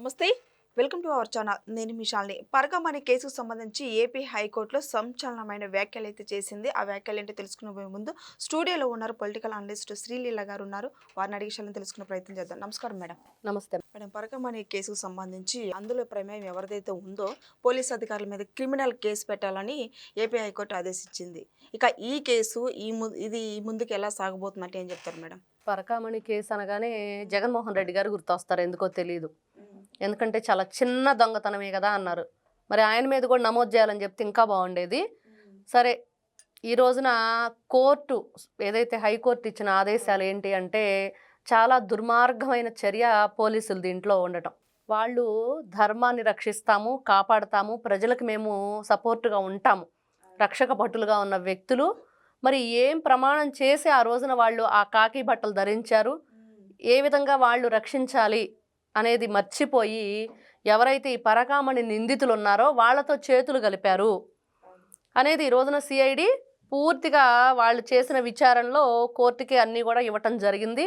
నమస్తే. Welcome to our channel. నేను మీ శాలిని. పరకమణి కేసుకు సంబంధించి ఏపీ హైకోర్టులో సంచలనమైన వ్యాఖ్యలైతే చేసింది. ఆ వ్యాఖ్యలేంటో తెలుసుకునే ముందు స్టూడియోలో ఉన్నారు పొలిటికల్ అనలిస్ట్ శ్రీలీల గారు ఉన్నారు. వారిని అడిగి విషయాలను తెలుసుకునే ప్రయత్నం చేద్దాం. నమస్కారం మేడం. నమస్తే. మేడం, పరకమణి కేసుకు సంబంధించి అందులో ప్రమేయం ఎవరిదైతే ఉందో పోలీస్ అధికారుల మీద క్రిమినల్ కేసు పెట్టాలని ఏపీ హైకోర్టు ఆదేశించింది. ఇక ఈ కేసు ఇది ముందుకు ఎలా సాగబోతుందంటే ఏం చెప్తారు మేడం? పరకామణి కేసు అనగానే జగన్మోహన్ రెడ్డి గారు గుర్తొస్తారు, ఎందుకో తెలియదు. ఎందుకంటే చాలా చిన్న దొంగతనమే కదా అన్నారు. మరి ఆయన మీద కూడా నమోదు చేయాలని చెప్తే ఇంకా బాగుండేది. సరే, ఈ రోజున కోర్టు ఏదైతే హైకోర్టు ఇచ్చిన ఆదేశాలు ఏంటి అంటే చాలా దుర్మార్గమైన చర్య పోలీసులు దీంట్లో ఉండటం. వాళ్ళు ధర్మాన్ని రక్షిస్తాము, కాపాడతాము, ప్రజలకు మేము సపోర్టుగా ఉంటాము, రక్షక భటులుగా ఉన్న వ్యక్తులు మరి ఏం ప్రమాణం చేసి ఆ రోజున వాళ్ళు ఆ కాకి బట్టలు ధరించారు, ఏ విధంగా వాళ్ళు రక్షించాలి అనేది మర్చిపోయి ఎవరైతే ఈ పరకామణి నిందితులు ఉన్నారో వాళ్ళతో చేతులు కలిపారు అనేది ఈ రోజున సిఐడి పూర్తిగా వాళ్ళు చేసిన విచారణలో కోర్టుకి అన్నీ కూడా ఇవ్వటం జరిగింది.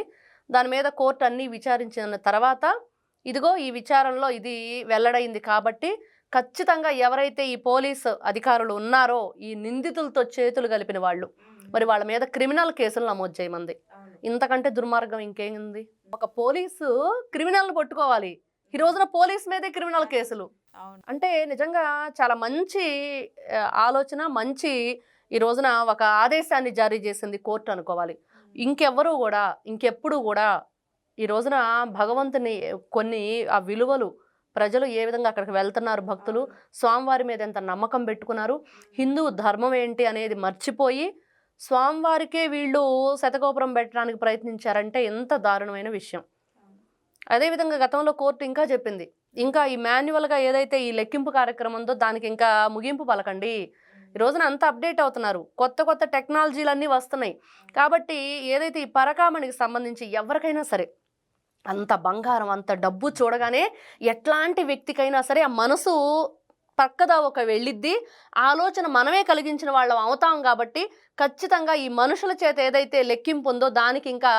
దాని మీద కోర్టు అన్నీ విచారించిన తర్వాత ఇదిగో ఈ విచారణలో ఇది వెల్లడైంది కాబట్టి ఖచ్చితంగా ఎవరైతే ఈ పోలీసు అధికారులు ఉన్నారో ఈ నిందితులతో చేతులు కలిపిన వాళ్ళు మరి వాళ్ళ మీద క్రిమినల్ కేసులు నమోదు చేయమంది. ఇంతకంటే దుర్మార్గం ఇంకేముంది? ఒక పోలీసు క్రిమినల్ని పట్టుకోవాలి, ఈ రోజున పోలీస్ మీదే క్రిమినల్ కేసులు అంటే నిజంగా చాలా మంచి ఆలోచన, మంచి ఈ రోజున ఒక ఆదేశాన్ని జారీ చేసింది కోర్టు అనుకోవాలి. ఇంకెవ్వరూ కూడా ఇంకెప్పుడు కూడా ఈ రోజున భగవంతుని కొన్ని ఆ విలువలు ప్రజలు ఏ విధంగా అక్కడికి వెళ్తున్నారు, భక్తులు స్వామివారి మీద ఎంత నమ్మకం పెట్టుకున్నారు, హిందూ ధర్మం ఏంటి అనేది మర్చిపోయి స్వామివారికే వీళ్ళు శతగోపురం పెట్టడానికి ప్రయత్నించారంటే ఎంత దారుణమైన విషయం. అదేవిధంగా గతంలో కోర్టు ఇంకా చెప్పింది, ఇంకా ఈ మాన్యువల్గా ఏదైతే ఈ లెక్కింపు కార్యక్రమం ఉందో దానికి ఇంకా ముగింపు పలకండి. ఈ రోజున అంతా అప్డేట్ అవుతున్నారు, కొత్త కొత్త టెక్నాలజీలన్నీ వస్తున్నాయి కాబట్టి ఏదైతే ఈ పరకామణికి సంబంధించి ఎవరికైనా సరే అంత బంగారం అంత డబ్బు చూడగానే ఎట్లాంటి వ్యక్తికైనా సరే ఆ మనసు పక్కదా ఒక వెళ్ళిద్ది, ఆలోచన మనమే కలిగించిన వాళ్ళం అవుతాం కాబట్టి ఖచ్చితంగా ఈ మనుషుల చేత ఏదైతే లెక్కింపు ఉందో దానికి ఇంకా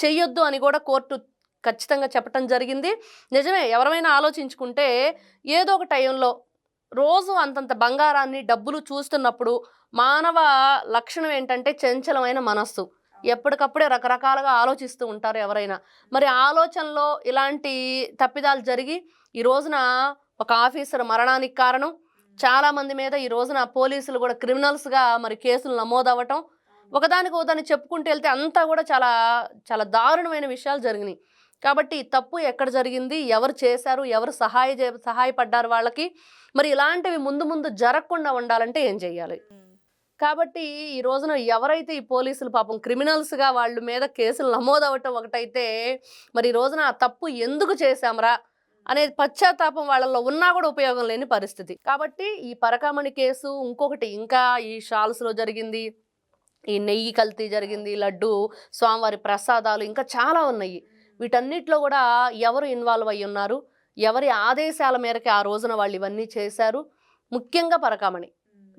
చెయ్యొద్దు అని కూడా కోర్టు ఖచ్చితంగా చెప్పటం జరిగింది. నిజమే, ఎవరైనా ఆలోచించుకుంటే ఏదో ఒక టైంలో రోజు అంతంత బంగారాన్ని డబ్బులు చూస్తున్నప్పుడు మానవ లక్షణం ఏంటంటే చంచలమైన మనస్సు, ఎప్పటికప్పుడే రకరకాలుగా ఆలోచిస్తూ ఉంటారు ఎవరైనా. మరి ఆలోచనలో ఇలాంటి తప్పిదాలు జరిగి ఈ రోజున ఒక ఆఫీసర్ మరణానికి కారణం, చాలామంది మీద ఈ రోజున పోలీసులు కూడా క్రిమినల్స్గా మరి కేసులు నమోదవ్వటం, ఒకదానికి చెప్పుకుంటూ వెళ్తే అంతా కూడా చాలా చాలా దారుణమైన విషయాలు జరిగినాయి. కాబట్టి తప్పు ఎక్కడ జరిగింది, ఎవరు చేశారు, ఎవరు సహాయపడ్డారు వాళ్ళకి, మరి ఇలాంటివి ముందు జరగకుండా ఉండాలంటే ఏం చెయ్యాలి? కాబట్టి ఈ రోజున ఎవరైతే ఈ పోలీసులు పాపం క్రిమినల్స్గా వాళ్ళ మీద కేసులు నమోదవటం ఒకటైతే, మరి ఈ రోజున ఆ తప్పు ఎందుకు చేశాంరా అనేది పశ్చాత్తాపం వాళ్ళల్లో ఉన్నా కూడా ఉపయోగం లేని పరిస్థితి. కాబట్టి ఈ పరకామణి కేసు ఇంకొకటి ఇంకా ఈ షాల్స్లో జరిగింది, ఈ నెయ్యి కల్తీ జరిగింది, లడ్డు స్వామివారి ప్రసాదాలు ఇంకా చాలా ఉన్నాయి. వీటన్నిటిలో కూడా ఎవరు ఇన్వాల్వ్ అయ్యి ఉన్నారు, ఎవరి ఆదేశాల మేరకు ఆ రోజున వాళ్ళు ఇవన్నీ చేశారు? ముఖ్యంగా పరకామణి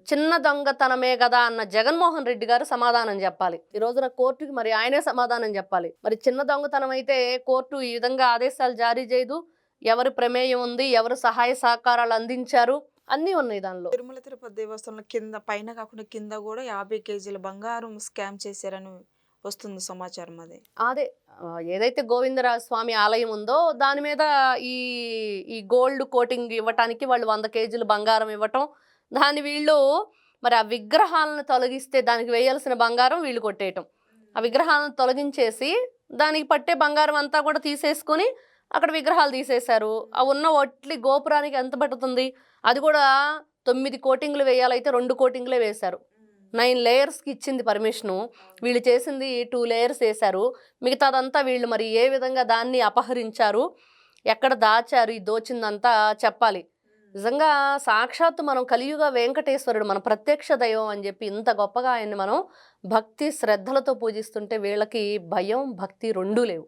చిన్న దొంగతనమే కదా అన్న జగన్మోహన్ రెడ్డి గారు సమాధానం చెప్పాలి. ఈ రోజున కోర్టుకి మరి ఆయనే సమాధానం చెప్పాలి. మరి చిన్న దొంగతనం అయితే కోర్టు ఈ విధంగా ఆదేశాలు జారీ చేయదు, ఎవరి ప్రమేయం ఉంది, ఎవరు సహాయ సహకారాలు అందించారు అన్నీ ఉన్నాయి దానిలో. తిరుమల తిరుపతి దేవస్థానంలో కింద పైన కాకుండా కింద కూడా 50 కేజీల బంగారం స్కామ్ చేశారని వస్తుంది సమాచారం. అదే ఏదైతే గోవిందరాజ స్వామి ఆలయం ఉందో దాని మీద ఈ గోల్డ్ కోటింగ్ ఇవ్వటానికి వాళ్ళు 100 కేజీలు బంగారం ఇవ్వటం, దాన్ని వీళ్ళు మరి ఆ విగ్రహాలను తొలగిస్తే దానికి వేయాల్సిన బంగారం వీళ్ళు కొట్టేయటం, ఆ విగ్రహాలను తొలగించేసి దానికి పట్టే బంగారం అంతా కూడా తీసేసుకొని అక్కడ విగ్రహాలు తీసేశారు. ఆ ఉన్న ఒట్లి గోపురానికి ఎంత పట్టుతుంది, అది కూడా 9 కోటింగ్లు వేయాలైతే 2 కోటింగ్లే వేశారు. 9 లేయర్స్కి ఇచ్చింది పర్మిషను, వీళ్ళు చేసింది 2 లేయర్స్ వేశారు. మిగతాదంతా వీళ్ళు మరి ఏ విధంగా దాన్ని అపహరించారు, ఎక్కడ దాచారు, ఈ దోచిందంతా చెప్పాలి. నిజంగా సాక్షాత్తు మనం కలియుగ వెంకటేశ్వరుడు మన ప్రత్యక్ష దైవం అని చెప్పి ఇంత గొప్పగా ఆయన్ని మనం భక్తి శ్రద్ధలతో పూజిస్తుంటే వీళ్ళకి భయం భక్తి రెండూ లేవు.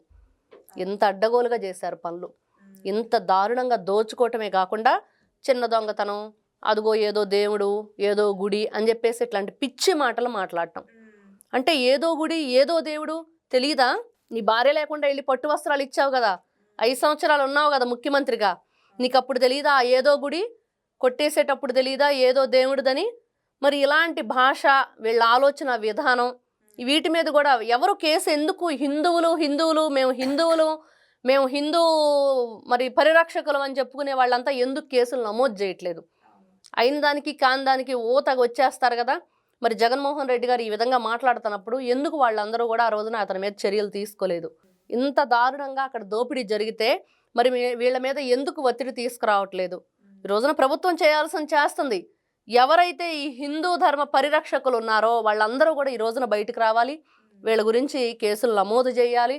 ఎంత అడ్డగోలుగా చేశారు పనులు, ఇంత దారుణంగా దోచుకోవటమే కాకుండా చిన్న దొంగతనం, అదిగో ఏదో దేవుడు ఏదో గుడి అని చెప్పేసి ఇట్లాంటి పిచ్చి మాటలు మాట్లాడటం. అంటే ఏదో గుడి ఏదో దేవుడు తెలీదా? నీ భార్య లేకుండా వెళ్ళి పట్టు వస్త్రాలు ఇచ్చావు కదా, 5 సంవత్సరాలు ఉన్నావు కదా ముఖ్యమంత్రిగా, నీకు అప్పుడు తెలియదా ఏదో గుడి కొట్టేసేటప్పుడు తెలియదా ఏదో దేవుడిదని? మరి ఇలాంటి భాష, వీళ్ళ ఆలోచన విధానం, వీటి మీద కూడా ఎవరు కేసు ఎందుకు హిందువులు మేము హిందూ మరి పరిరక్షకులం అని చెప్పుకునే వాళ్ళంతా ఎందుకు కేసులు నమోదు చేయట్లేదు? అయిన దానికి కాని దానికి ఊతగా వచ్చేస్తారు కదా. మరి జగన్మోహన్ రెడ్డి గారు ఈ విధంగా మాట్లాడుతున్నప్పుడు ఎందుకు వాళ్ళందరూ కూడా ఆ రోజున అతని మీద చర్యలు తీసుకోలేదు? ఇంత దారుణంగా అక్కడ దోపిడీ జరిగితే మరి వీళ్ళ మీద ఎందుకు ఒత్తిడి తీసుకురావట్లేదు? ఈ రోజున ప్రభుత్వం చేయాల్సింది చేస్తుంది. ఎవరైతే ఈ హిందూ ధర్మ పరిరక్షకులు ఉన్నారో వాళ్ళందరూ కూడా ఈ రోజున బయటకు రావాలి. వీళ్ళ గురించి కేసులు నమోదు చేయాలి.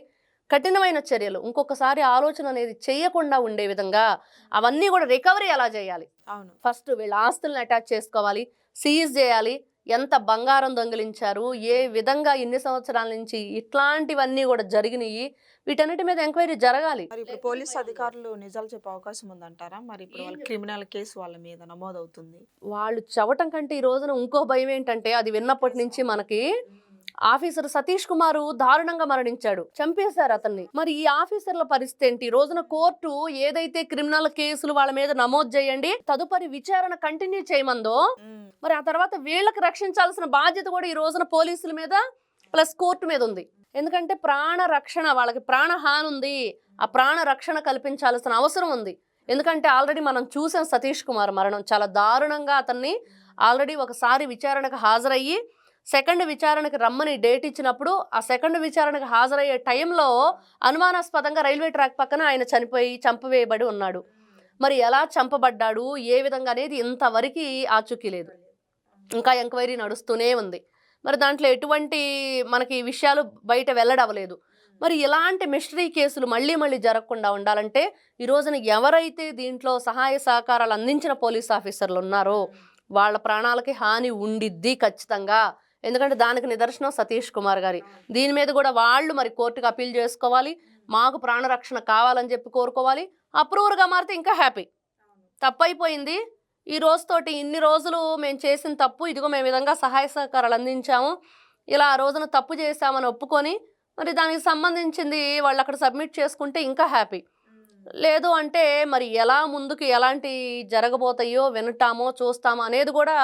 కఠినమైన చర్యలు, ఇంకొకసారి ఆలోచన అనేది చేయకుండా ఉండే విధంగా అవన్నీ కూడా రికవరీ ఎలా చేయాలి? అవును. ఫస్ట్ వీళ్ళ ఆస్తులను అటాచ్ చేసుకోవాలి, సీజ్ చేయాలి. ఎంత బంగారం దొంగిలించారు, ఏ విధంగా ఇన్ని సంవత్సరాల నుంచి ఇట్లాంటివన్నీ కూడా జరిగినాయి, వీటన్నిటి మీద ఎంక్వైరీ జరగాలి. మరి ఇప్పుడు పోలీస్ అధికారులు నిజాలు చెప్పే అవకాశం ఉందంటారా? మరి ఇప్పుడు వాళ్ళ క్రిమినల్ కేసు వాళ్ళ మీద నమోదవుతుంది. వాళ్ళు చవటం కంటే ఈ రోజున ఇంకో భయం ఏంటంటే, అది విన్నప్పటి నుంచి మనకి ఆఫీసర్ సతీష్ కుమార్ దారుణంగా మరణించాడు, చంపేశారు అతన్ని. మరి ఈ ఆఫీసర్ల పరిస్థితి ఏంటి? ఈ రోజున కోర్టు ఏదైతే క్రిమినల్ కేసులు వాళ్ళ మీద నమోదు చేయండి, తదుపరి విచారణ కంటిన్యూ చేయమందో, మరి ఆ తర్వాత వీళ్ళకి రక్షించాల్సిన బాధ్యత కూడా ఈ రోజున పోలీసుల మీద ప్లస్ కోర్టు మీద ఉంది. ఎందుకంటే ప్రాణ రక్షణ, వాళ్ళకి ప్రాణహాని ఉంది, ఆ ప్రాణ రక్షణ కల్పించాల్సిన అవసరం ఉంది. ఎందుకంటే ఆల్రెడీ మనం చూసాం సతీష్ కుమార్ మరణం చాలా దారుణంగా. అతన్ని ఆల్రెడీ ఒకసారి విచారణకు హాజరయ్యి సెకండ్ విచారణకు రమ్మని డేట్ ఇచ్చినప్పుడు ఆ సెకండ్ విచారణకు హాజరయ్యే టైంలో అనుమానాస్పదంగా రైల్వే ట్రాక్ పక్కన ఆయన చంపవేయబడి ఉన్నాడు. మరి ఎలా చంపబడ్డాడు, ఏ విధంగా అనేది ఇంతవరకు ఆచూకీ లేదు. ఇంకా ఎంక్వైరీ నడుస్తూనే ఉంది. మరి దాంట్లో ఎటువంటి మనకి విషయాలు బయట వెల్లడవలేదు. మరి ఇలాంటి మిస్టరీ కేసులు మళ్ళీ జరగకుండా ఉండాలంటే ఈ రోజున ఎవరైతే దీంట్లో సహాయ సహకారాలు అందించిన పోలీస్ ఆఫీసర్లు ఉన్నారో వాళ్ళ ప్రాణాలకి హాని ఉండిద్ది ఖచ్చితంగా. ఎందుకంటే దానికి నిదర్శనం సతీష్ కుమార్ గారి. దీని మీద కూడా వాళ్ళు మరి కోర్టుకు అప్పీల్ చేసుకోవాలి, మాకు ప్రాణరక్షణ కావాలని చెప్పి కోరుకోవాలి. అప్రూవర్గా మారితే ఇంకా హ్యాపీ. తప్పైపోయింది, ఈ రోజుతోటి ఇన్ని రోజులు మేము చేసిన తప్పు, ఇదిగో మేము విధంగా సహాయ సహకారాలు అందించాము, ఇలా ఆ రోజున తప్పు చేశామని ఒప్పుకొని మరి దానికి సంబంధించింది వాళ్ళు అక్కడ సబ్మిట్ చేసుకుంటే ఇంకా హ్యాపీ. లేదు అంటే మరి ఎలా ముందుకు ఎలాంటి జరగబోతాయో వినటామో చూస్తామో అనేది కూడా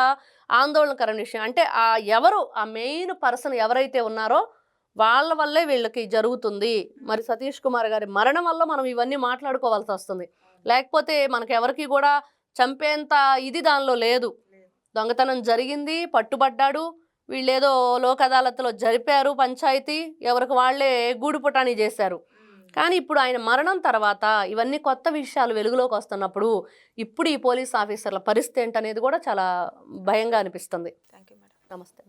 ఆందోళనకరమైన విషయం. అంటే ఆ మెయిన్ పర్సన్ ఎవరైతే ఉన్నారో వాళ్ళ వల్లే వీళ్ళకి జరుగుతుంది. మరి సతీష్ కుమార్ గారి మరణం వల్ల మనం ఇవన్నీ మాట్లాడుకోవాల్సి వస్తుంది. లేకపోతే మనకెవరికి కూడా చంపేంత ఇది దానిలో లేదు. దొంగతనం జరిగింది, పట్టుబడ్డాడు, వీళ్ళేదో లోక్ అదాలత్లో జరిపారు పంచాయతీ, ఎవరికి వాళ్ళే గూడు పుటాని చేశారు. కానీ ఇప్పుడు ఆయన మరణం తర్వాత ఇవన్నీ కొత్త విషయాలు వెలుగులోకి వస్తున్నప్పుడు ఇప్పుడు ఈ పోలీస్ ఆఫీసర్ల పరిస్థితి ఏంటనేది కూడా చాలా భయంగా అనిపిస్తుంది. Thank you madam. నమస్తే.